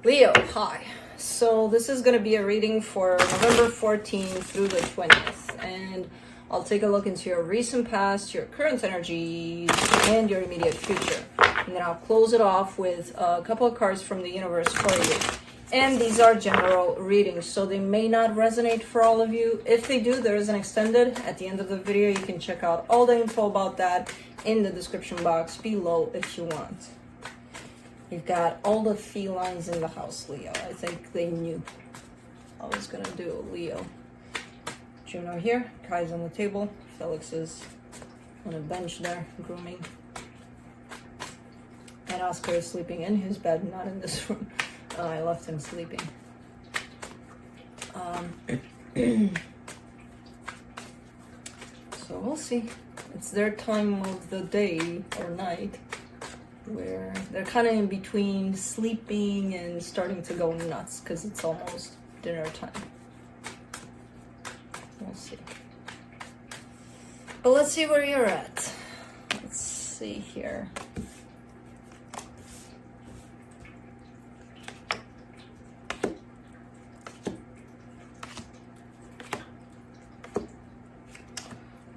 Leo, hi. So this is going to be a reading for November 14th through the 20th, and I'll take a look into your recent past, your current energies, and your immediate future. And then I'll close it off with a couple of cards from the universe for you. And these are general readings, so they may not resonate for all of you. If they do, there is an extended at the end of the video. You can check out all the info about that in the description box below if you want. You've got all the felines in the house, Leo. I think they knew I was gonna do a Leo. Juno here, Kai's on the table, Felix is on a bench there, grooming. And Oscar is sleeping in his bed, not in this room. I left him sleeping. So we'll see. It's their time of the day or night, where they're kind of in between sleeping and starting to go nuts because it's almost dinner time. We'll see. But let's see where you're at. Let's see here.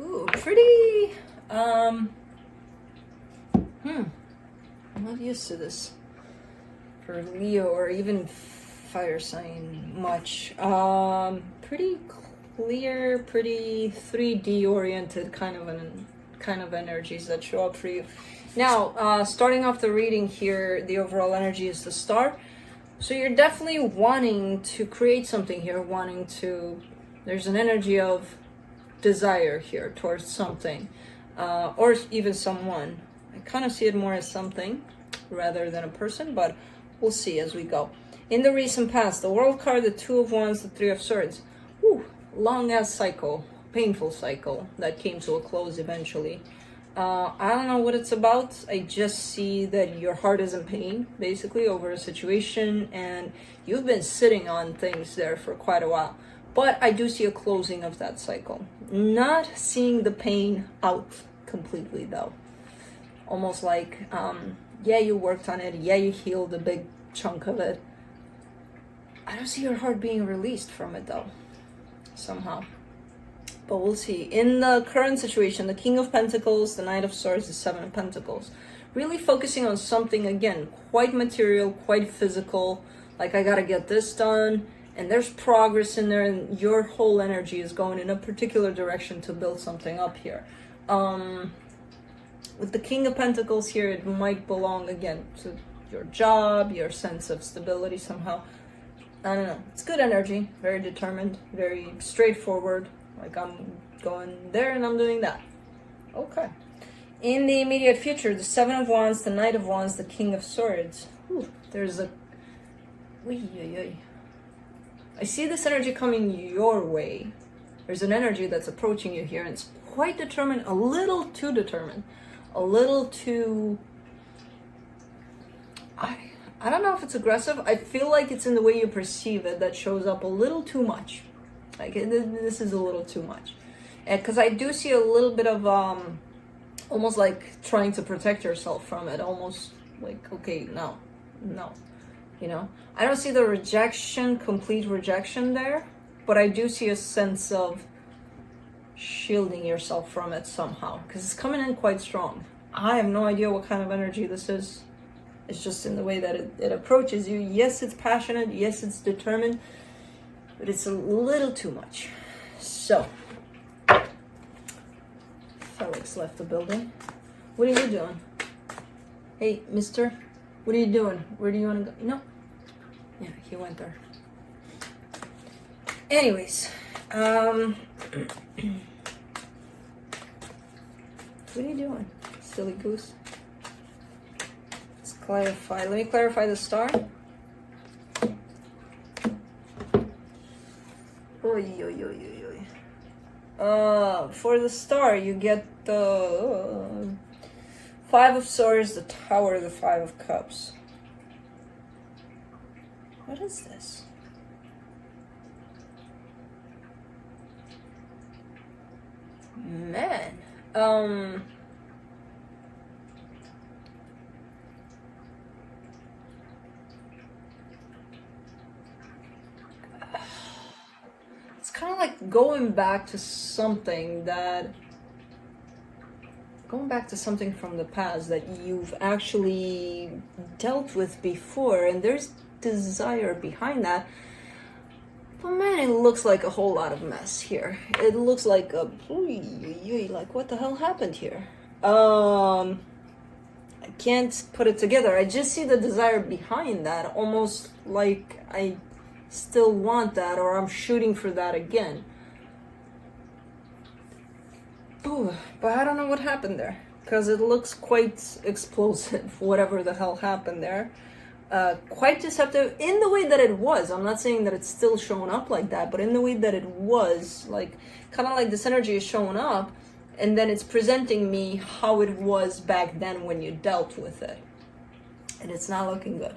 Ooh, pretty, I'm not used to this for Leo or even fire sign much. Pretty clear, pretty 3D oriented kind of energies that show up for you. Now, starting off the reading here, the overall energy is the Star. So you're definitely wanting to create something here, there's an energy of desire here towards something, or even someone. I kind of see it more as something rather than a person, but we'll see as we go. In the recent past, the World card, the Two of Wands, the Three of Swords. Whew, long ass cycle, painful cycle that came to a close eventually. I don't know what it's about. I just see that your heart is in pain, basically, over a situation, and you've been sitting on things there for quite a while. But I do see a closing of that cycle. Not seeing the pain out completely, though. Almost like, yeah, you worked on it. Yeah, you healed a big chunk of it. I don't see your heart being released from it, though, somehow. But we'll see. In the current situation, the King of Pentacles, the Knight of Swords, the Seven of Pentacles. Really focusing on something, again, quite material, quite physical. Like, I gotta get this done. And there's progress in there, and your whole energy is going in a particular direction to build something up here. With the King of Pentacles here, it might belong, again, to your job, your sense of stability somehow. I don't know. It's good energy, very determined, very straightforward. Like, I'm going there and I'm doing that. Okay. In the immediate future, the Seven of Wands, the Knight of Wands, the King of Swords. Ooh, there's a... I see this energy coming your way. There's an energy that's approaching you here, and it's quite determined, a little too determined. A little too... I don't know if it's aggressive. I feel like it's in the way you perceive it that shows up a little too much. Like, this is a little too much. Because I do see a little bit of, almost like trying to protect yourself from it. Almost like, okay, no. You know? I don't see the rejection, complete rejection there. But I do see a sense of shielding yourself from it somehow. Because it's coming in quite strong. I have no idea what kind of energy this is. It's just in the way that it approaches you. Yes, it's passionate. Yes, it's determined. But it's a little too much. So, Felix left the building. What are you doing? Hey, mister, what are you doing? Where do you want to go? No. Yeah, he went there. Anyways, what are you doing, silly goose? Let's clarify. Let me clarify the Star. For the Star, you get the Five of Swords, the Tower, the Five of Cups. What is this? Man. like going back to something from the past that you've actually dealt with before, and there's desire behind that. But man, it looks like a whole lot of mess here. It looks like like what the hell happened here? I can't put it together. I just see the desire behind that, almost like I still want that, or I'm shooting for that again. Ooh, but I don't know what happened there, because it looks quite explosive, whatever the hell happened there. Quite deceptive in the way that it was. I'm not saying that it's still showing up like that, but in the way that it was, like, kind of like this energy is showing up, and then it's presenting me how it was back then when you dealt with it. And it's not looking good.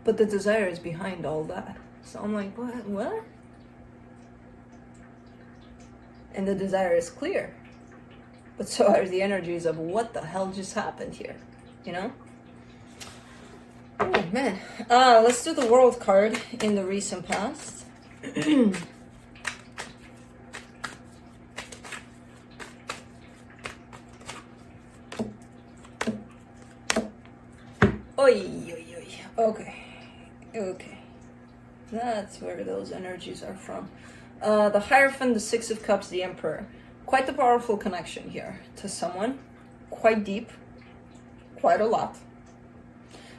But the desire is behind all that. So I'm like, what? And the desire is clear. But so are the energies of what the hell just happened here, you know? Oh, man. Let's do the World card in the recent past. Okay. That's where those energies are from. The Hierophant, the Six of Cups, the Emperor. Quite a powerful connection here to someone. Quite deep. Quite a lot.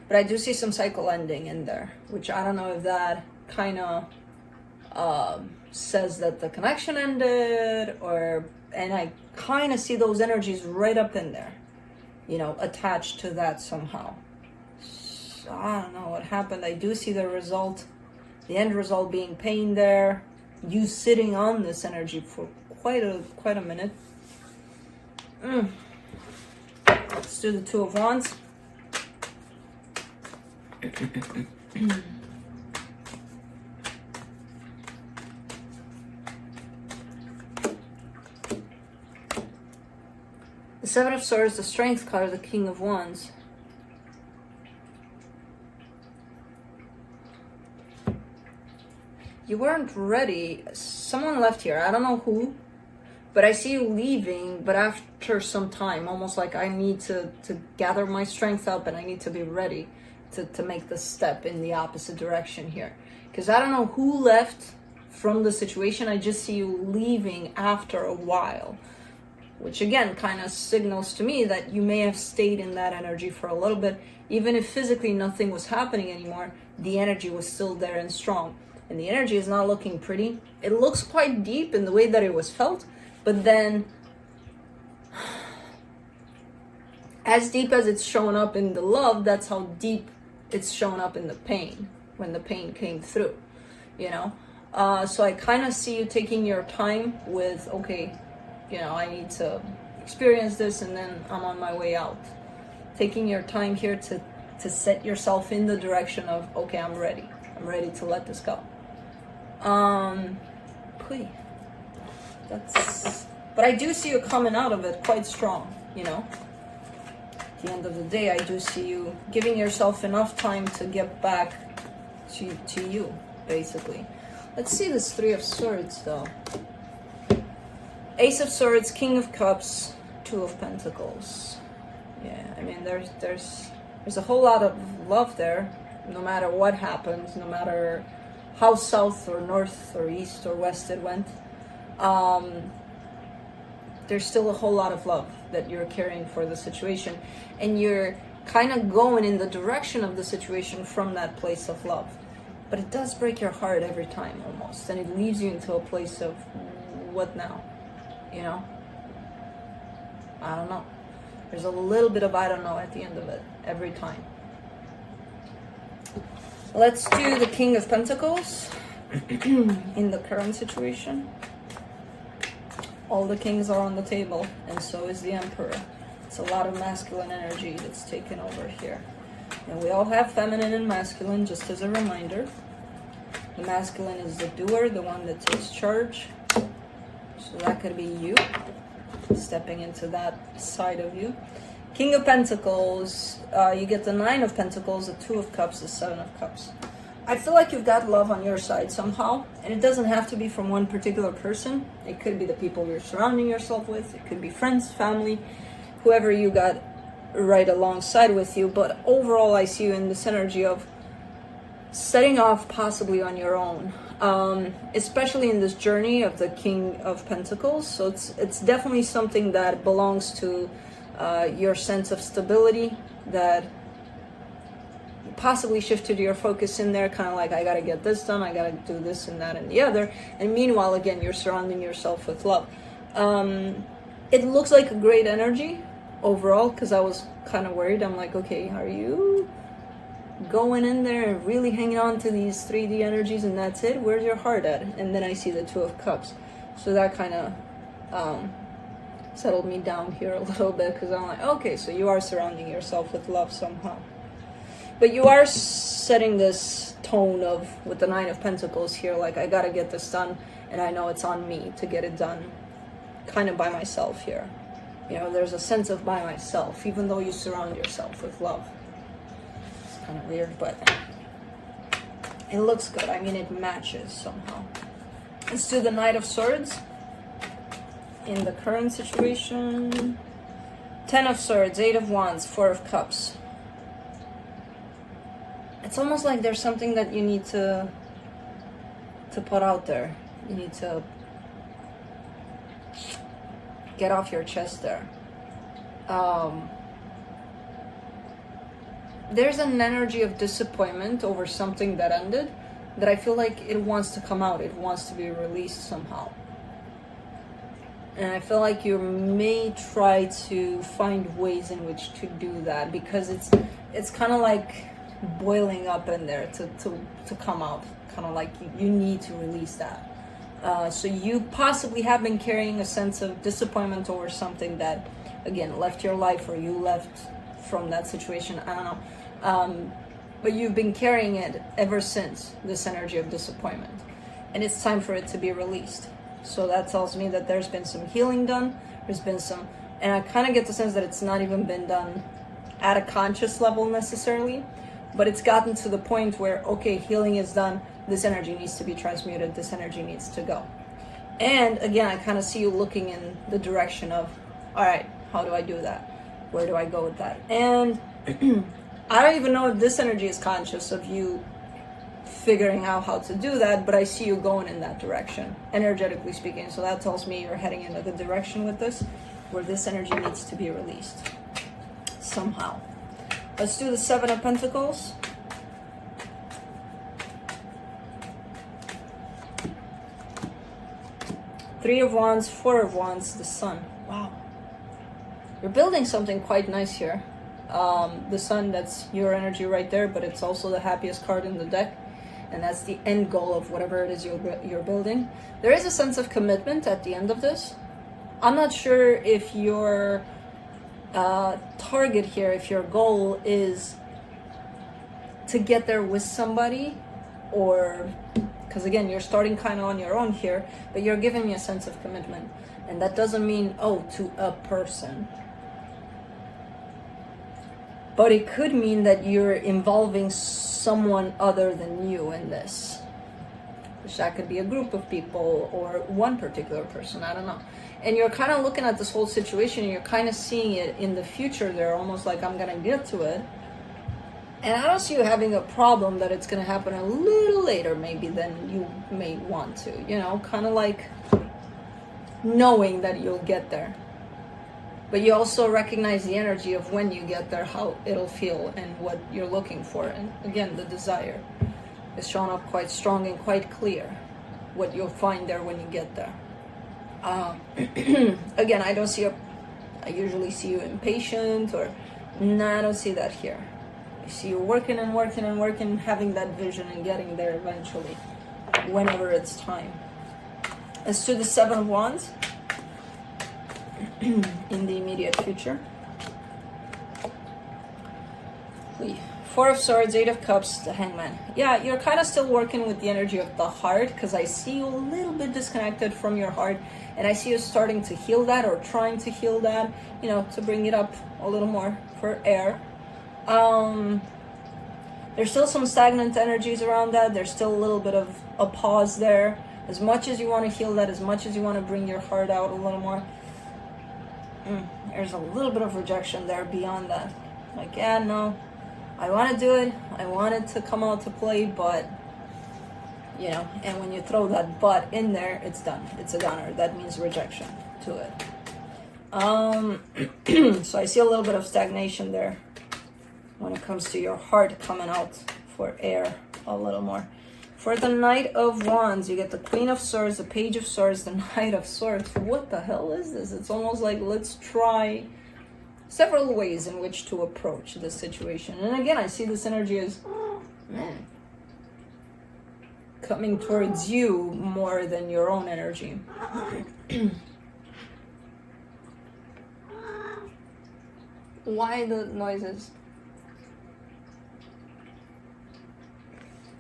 But I do see some cycle ending in there, which I don't know if that kind of says that the connection ended, and I kind of see those energies right up in there, you know, attached to that somehow. So I don't know what happened. I do see the result, the end result being pain there. You sitting on this energy for quite a minute. Let's do the Two of Wands. The Seven of Swords, the Strength card, the King of Wands. You weren't ready. Someone left here. I don't know who, but I see you leaving, but after some time, almost like I need to gather my strength up and I need to be ready to make the step in the opposite direction here. Because I don't know who left from the situation. I just see you leaving after a while, which again kind of signals to me that you may have stayed in that energy for a little bit. Even if physically nothing was happening anymore, the energy was still there and strong. And the energy is not looking pretty. It looks quite deep in the way that it was felt, but then as deep as it's showing up in the love, that's how deep it's showing up in the pain, when the pain came through, you know? So I kind of see you taking your time with, okay, you know, I need to experience this and then I'm on my way out. Taking your time here to set yourself in the direction of, okay, I'm ready to let this go. But I do see you coming out of it quite strong, you know. At the end of the day, I do see you giving yourself enough time to get back to you, basically. Let's see this Three of Swords, though. Ace of Swords, King of Cups, Two of Pentacles. Yeah, I mean, there's a whole lot of love there, no matter what happens, no matter how south or north or east or west it went. There's still a whole lot of love that you're carrying for the situation, and you're kind of going in the direction of the situation from that place of love. But it does break your heart every time, almost, and it leaves you into a place of, what now? You know? I don't know. There's a little bit of I don't know at the end of it, every time. Let's do the King of Pentacles in the current situation. All the kings are on the table, and so is the Emperor. It's a lot of masculine energy that's taken over here. And we all have feminine and masculine, just as a reminder. The masculine is the doer, the one that takes charge. So that could be you, stepping into that side of you. King of Pentacles, you get the Nine of Pentacles, the Two of Cups, the Seven of Cups. I feel like you've got love on your side somehow, and it doesn't have to be from one particular person. It could be the people you're surrounding yourself with. It could be friends, family, whoever you got right alongside with you. But overall, I see you in this energy of setting off possibly on your own, especially in this journey of the King of Pentacles. So it's definitely something that belongs to your sense of stability, that possibly shifted your focus in there, kind of like, I gotta get this done, I gotta do this and that and the other. And meanwhile, again, you're surrounding yourself with love. It looks like a great energy overall, because I was kind of worried. I'm like, okay, are you going in there and really hanging on to these 3D energies and that's it? Where's your heart at? And then I see the Two of Cups. So that kind of settled me down here a little bit, because I'm like, okay, so you are surrounding yourself with love somehow. But you are setting this tone of, with the Nine of Pentacles here, like, I gotta get this done, and I know it's on me to get it done, kind of by myself here. You know, there's a sense of by myself, even though you surround yourself with love. It's kind of weird, but it looks good. I mean, it matches somehow. Let's do the Knight of Swords. In the current situation, 10 of Swords, 8 of Wands, 4 of Cups. It's almost like there's something that you need to put out there. You need to get off your chest there. There's an energy of disappointment over something that ended, that I feel like it wants to come out. It wants to be released somehow. And I feel like you may try to find ways in which to do that, because it's kind of like boiling up in there to come out. Kind of like you need to release that. So you possibly have been carrying a sense of disappointment over something that, again, left your life, or you left from that situation. I don't know. But you've been carrying it ever since, this energy of disappointment. And it's time for it to be released. So that tells me that there's been some healing done. There's been some, and I kind of get the sense that it's not even been done at a conscious level necessarily, but it's gotten to the point where, okay, healing is done. This energy needs to be transmuted. This energy needs to go. And again, I kind of see you looking in the direction of, all right, how do I do that? Where do I go with that? And I don't even know if this energy is conscious of you figuring out how to do that, but I see you going in that direction, energetically speaking. So that tells me you're heading in a good direction with this, where this energy needs to be released somehow. Let's do the Seven of Pentacles. Three of Wands, Four of Wands, the Sun. Wow. You're building something quite nice here. The Sun, that's your energy right there, but it's also the happiest card in the deck. And that's the end goal of whatever it is you're building. There is a sense of commitment at the end of this. I'm not sure if your target here, if your goal is to get there with somebody, or, because again, you're starting kind of on your own here, but you're giving me a sense of commitment. And that doesn't mean, oh, to a person. But it could mean that you're involving someone other than you in this. Which that could be a group of people or one particular person, I don't know. And you're kind of looking at this whole situation, and you're kind of seeing it in the future there, almost like, I'm going to get to it. And I don't see you having a problem that it's going to happen a little later maybe than you may want to. You know, kind of like knowing that you'll get there. But you also recognize the energy of when you get there, how it'll feel and what you're looking for. And again, the desire is shown up quite strong and quite clear, what you'll find there when you get there. Again, I don't see I usually see you impatient, or no, I don't see that here. I see you working and working and working, having that vision and getting there eventually, whenever it's time. Let's do the Seven of Wands. In the immediate future. Four of Swords, Eight of Cups, the Hangman. Yeah, you're kind of still working with the energy of the heart, because I see you a little bit disconnected from your heart, and I see you starting to heal that, or trying to heal that, you know, to bring it up a little more for air. There's still some stagnant energies around that. There's still a little bit of a pause there. As much as you want to heal that, as much as you want to bring your heart out a little more, there's a little bit of rejection there beyond that. Like, yeah, no, I want to do it. I want it to come out to play, but, you know, and when you throw that but in there, it's done. It's a goner. That means rejection to it. So I see a little bit of stagnation there when it comes to your heart coming out for air a little more. For the Knight of Wands, you get the Queen of Swords, the Page of Swords, the Knight of Swords. What the hell is this? It's almost like let's try several ways in which to approach this situation. And again, I see this energy as, man, coming towards you more than your own energy. Why the noises?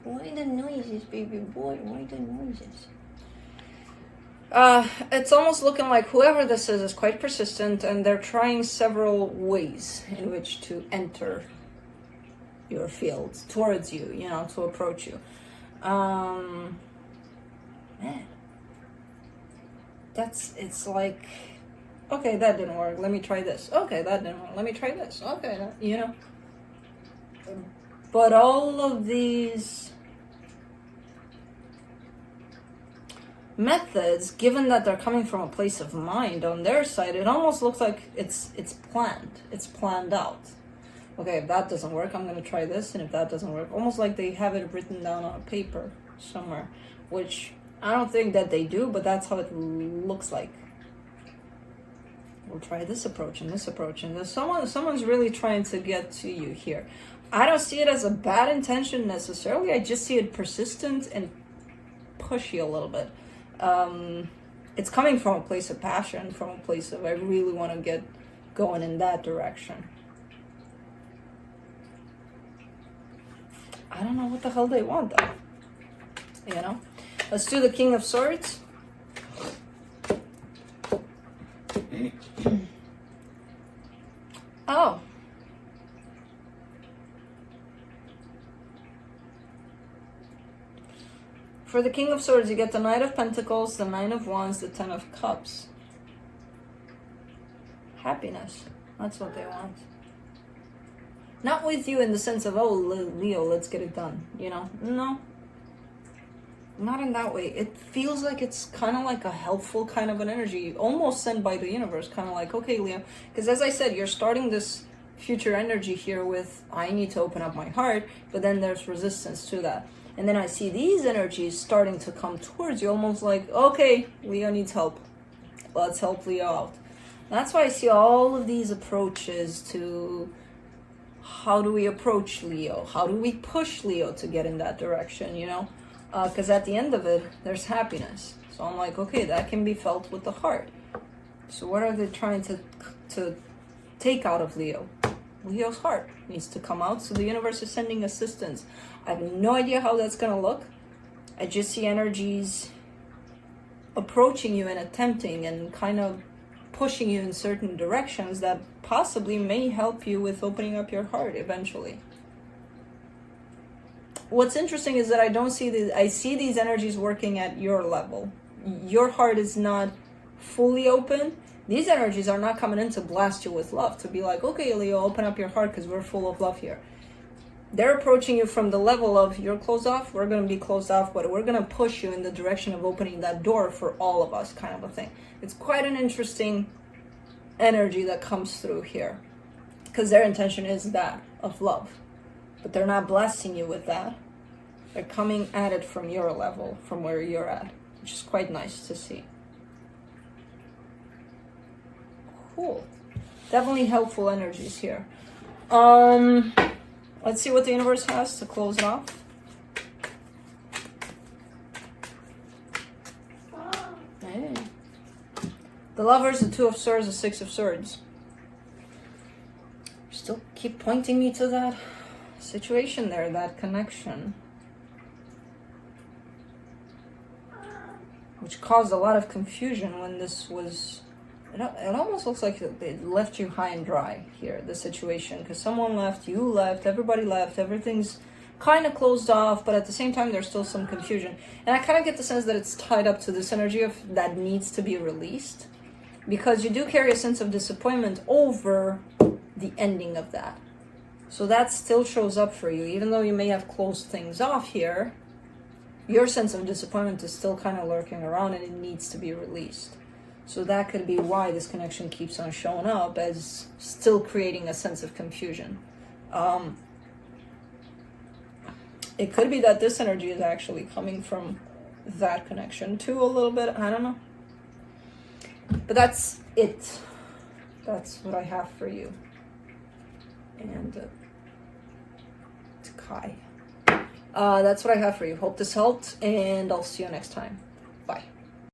Why the noises, baby boy? Why the noises? It's almost looking like whoever this is quite persistent, and they're trying several ways in which to enter your field towards you, you know, to approach you. Man, it's like, okay, that didn't work. Let me try this. Okay, that didn't work. Let me try this. Okay, you know. But all of these methods, given that they're coming from a place of mind on their side, it almost looks like it's planned. It's planned out. Okay, if that doesn't work, I'm going to try this, and if that doesn't work, almost like they have it written down on a paper somewhere, which I don't think that they do, but that's how it looks like. We'll try this approach and this approach, and there's someone's really trying to get to you here. I don't see it as a bad intention necessarily. I just see it persistent and pushy a little bit. It's coming from a place of passion, from a place of I really want to get going in that direction. I don't know what the hell they want though. You know? Let's do the King of Swords. Oh. For the King of Swords, you get the Knight of Pentacles, the Nine of Wands, the Ten of Cups. Happiness. That's what they want. Not with you in the sense of, oh, Leo, let's get it done. You know? No. Not in that way. It feels like it's kind of like a helpful kind of an energy, almost sent by the universe. Kind of like, okay, Leo. Because as I said, you're starting this future energy here with, I need to open up my heart. But then there's resistance to that. And then I see these energies starting to come towards you, almost like, okay, Leo needs help. Let's help Leo out. That's why I see all of these approaches to how do we approach Leo? How do we push Leo to get in that direction, you know? Because at the end of it, there's happiness. So I'm like, okay, that can be felt with the heart. So what are they trying to take out of Leo? Leo's heart needs to come out, so the universe is sending assistance. I have no idea how that's going to look. I just see energies approaching you and attempting and kind of pushing you in certain directions that possibly may help you with opening up your heart eventually. What's interesting is that I see these energies working at your level. Your heart is not fully open. These energies are not coming in to blast you with love, to be like, okay, Leo, open up your heart because we're full of love here. They're approaching you from the level of, you're closed off, we're going to be closed off, but we're going to push you in the direction of opening that door for all of us, kind of a thing. It's quite an interesting energy that comes through here, because their intention is that, of love. But they're not blasting you with that. They're coming at it from your level, from where you're at, which is quite nice to see. Cool. Definitely helpful energies here. Let's see what the universe has to close it off. Hey. The Lovers, the Two of Swords, the Six of Swords. Still keep pointing me to that situation there, that connection. Which caused a lot of confusion when this was... It almost looks like it left you high and dry here, the situation. Because someone left, you left, everybody left, everything's kind of closed off, but at the same time there's still some confusion. And I kind of get the sense that it's tied up to this energy of that needs to be released, because you do carry a sense of disappointment over the ending of that. So that still shows up for you, even though you may have closed things off here. Your sense of disappointment is still kind of lurking around, and it needs to be released. So that could be why this connection keeps on showing up as still creating a sense of confusion. It could be that this energy is actually coming from that connection too, a little bit. I don't know. But that's it. That's what I have for you. And it's Kai. That's what I have for you. Hope this helped, and I'll see you next time.